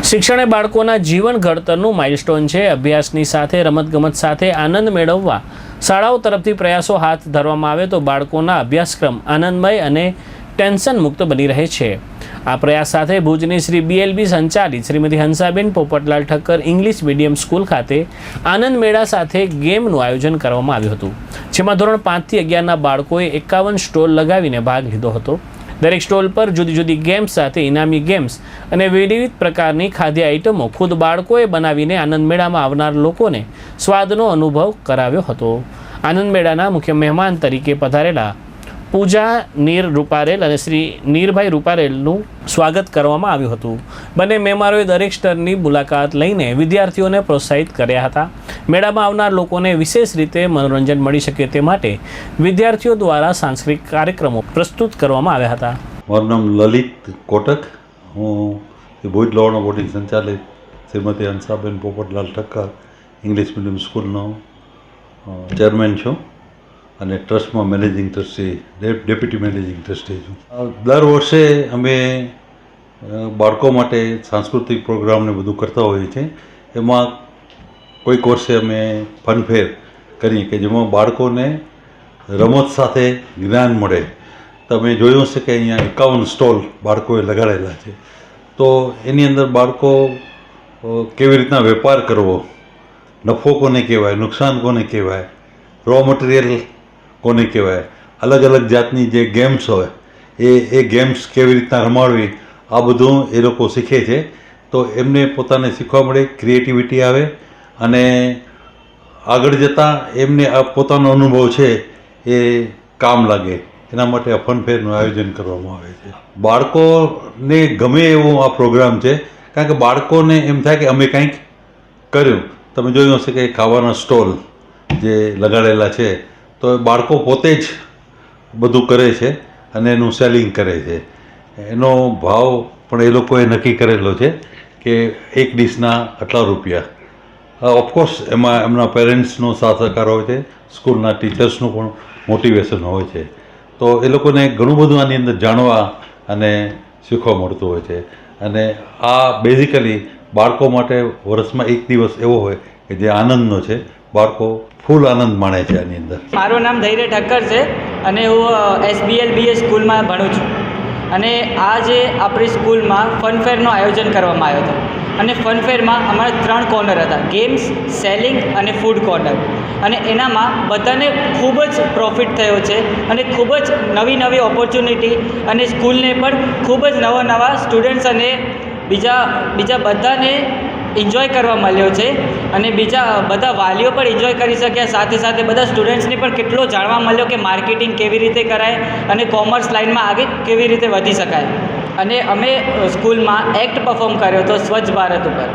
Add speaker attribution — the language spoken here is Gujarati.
Speaker 1: શિક્ષણ એ બાળકોના જીવન ઘડતરનું માઇલસ્ટોન છે। અભ્યાસની સાથે રમતગમત સાથે આનંદ મેળવવા શાળાઓ તરફથી પ્રયાસો હાથ ધરવામાં આવે તો બાળકોના અભ્યાસક્રમ આનંદમય અને ટેન્શન મુક્ત બની રહે છે। આ પ્રયાસ સાથે ભુજની શ્રી BLB સંચાલિત Shrimati Hansaben Popatlal Thakkar English medium school ખાતે આનંદ મેળા સાથે ગેમનું આયોજન કરવામાં આવ્યું હતું, જેમાં ધોરણ 5 થી 11ના બાળકોએ 51 સ્ટોલ લગાવીને ભાગ લીધો હતો। દરેક સ્ટોલ પર જુદી જુદી ગેમ્સ સાથે ઇનામી ગેમ્સ અને વિવિધ પ્રકારની ખાદ્ય આઇટમો ખુદ બાળકોએ બનાવીને આનંદ મેળામાં આવનાર લોકોને સ્વાદનો અનુભવ કરાવ્યો હતો। આનંદ મેળાના મુખ્ય મહેમાન તરીકે પધારેલા પૂજા નીર રૂપારેલ અને શ્રી નીરભાઈ રૂપારેલનું સ્વાગત કરવામાં આવ્યું હતું। બંને મહેમાનોએ દરેક સ્તરની મુલાકાત લઈને વિદ્યાર્થીઓને પ્રોત્સાહિત કર્યા હતા। મેળામાં આવનાર લોકોને વિશેષ રીતે મનોરંજન મળી શકે તે માટે વિદ્યાર્થીઓ દ્વારા સાંસ્કૃતિક કાર્યક્રમો પ્રસ્તુત કરવામાં આવ્યા હતા।
Speaker 2: મારું નામ લલિત કોટક, હું ભુજ લોવર્ણા બોર્ડિંગ સંચાલિત શ્રીમતી હંસાબેન પોપટલાલ ઠક્કર ઇંગ્લિશ મીડિયમ સ્કૂલનો ચેરમેન છું અને ટ્રસ્ટમાં managing trustee, deputy managing trustee છું। દર વર્ષે અમે બાળકો માટે સાંસ્કૃતિક પ્રોગ્રામને બધું કરતા હોઈએ છીએ। એમાં કોઈક વર્ષે અમે ફનફેર કરીએ કે જેમાં બાળકોને રમત સાથે જ્ઞાન મળે। તમે જોયું હશે કે અહીંયા 51 સ્ટોલ બાળકોએ લગાડેલા છે, તો એની અંદર બાળકો કેવી રીતના વેપાર કરવો, નફો કોને કહેવાય, નુકસાન કોને કહેવાય, રો મટીરિયલ કોને કહેવાય, અલગ અલગ જાતની જે ગેમ્સ હોય એ ગેમ્સ કેવી રીતના રમાડવી, આ બધું એ લોકો શીખે છે। તો એમને પોતાને શીખવા મળે, ક્રિએટિવિટી આવે અને આગળ જતાં એમને આ પોતાનો અનુભવ છે એ કામ લાગે, એના માટે આ ફનફેરનું આયોજન કરવામાં આવે છે। બાળકોને ગમે એવો આ પ્રોગ્રામ છે, કારણ કે બાળકોને એમ થાય કે અમે કંઈક કર્યું। તમે જોયું હશે કે ખાવાના સ્ટોલ જે લગાડેલા છે, તો બાળકો પોતે જ બધું કરે છે અને એનું સેલિંગ કરે છે। એનો ભાવ પણ એ લોકોએ નક્કી કરેલો છે કે એક ડીશના આટલા રૂપિયા। ઓફકોર્સ એમાં એમના પેરેન્ટ્સનો સાથ સહકાર હોય છે, સ્કૂલના ટીચર્સનું પણ મોટિવેશન હોય છે, તો એ લોકોને ઘણું બધું આની અંદર જાણવા અને શીખવા મળતું હોય છે। અને આ બેઝિકલી બાળકો માટે વર્ષમાં એક દિવસ એવો હોય કે જે આનંદનો છે, બાળકો ફૂલ આનંદ માણે છે આની અંદર।
Speaker 3: મારું નામ ધૈર્ય ઠક્કર છે અને હું SBLBA સ્કૂલમાં ભણું છું અને આજે આપણી સ્કૂલમાં ફનફેરનું આયોજન કરવામાં આવ્યો હતો અને ફનફેરમાં અમારા 3 કોર્નર હતા, ગેમ્સ, સેલિંગ અને ફૂડ કોર્નર, અને એનામાં બધાને ખૂબ જ પ્રોફિટ થયો છે અને ખૂબ જ નવી નવી ઓપોર્ચ્યુનિટી અને સ્કૂલને પણ ખૂબ જ નવા સ્ટુડન્ટ્સ અને બીજા બધાને એન્જોય કરવા મળ્યો છે અને બીજા બધા વાલીઓ પણ એન્જોય કરી શક્યા। સાથે સાથે બધા સ્ટુડન્ટ્સને પણ કેટલો જાણવા મળ્યો કે માર્કેટિંગ કેવી રીતે કરાય અને કોમર્સ લાઇનમાં આગળ કેવી રીતે વધી શકાય। અને અમે સ્કૂલમાં એક્ટ પરફોર્મ કર્યો હતો સ્વચ્છ ભારત ઉપર।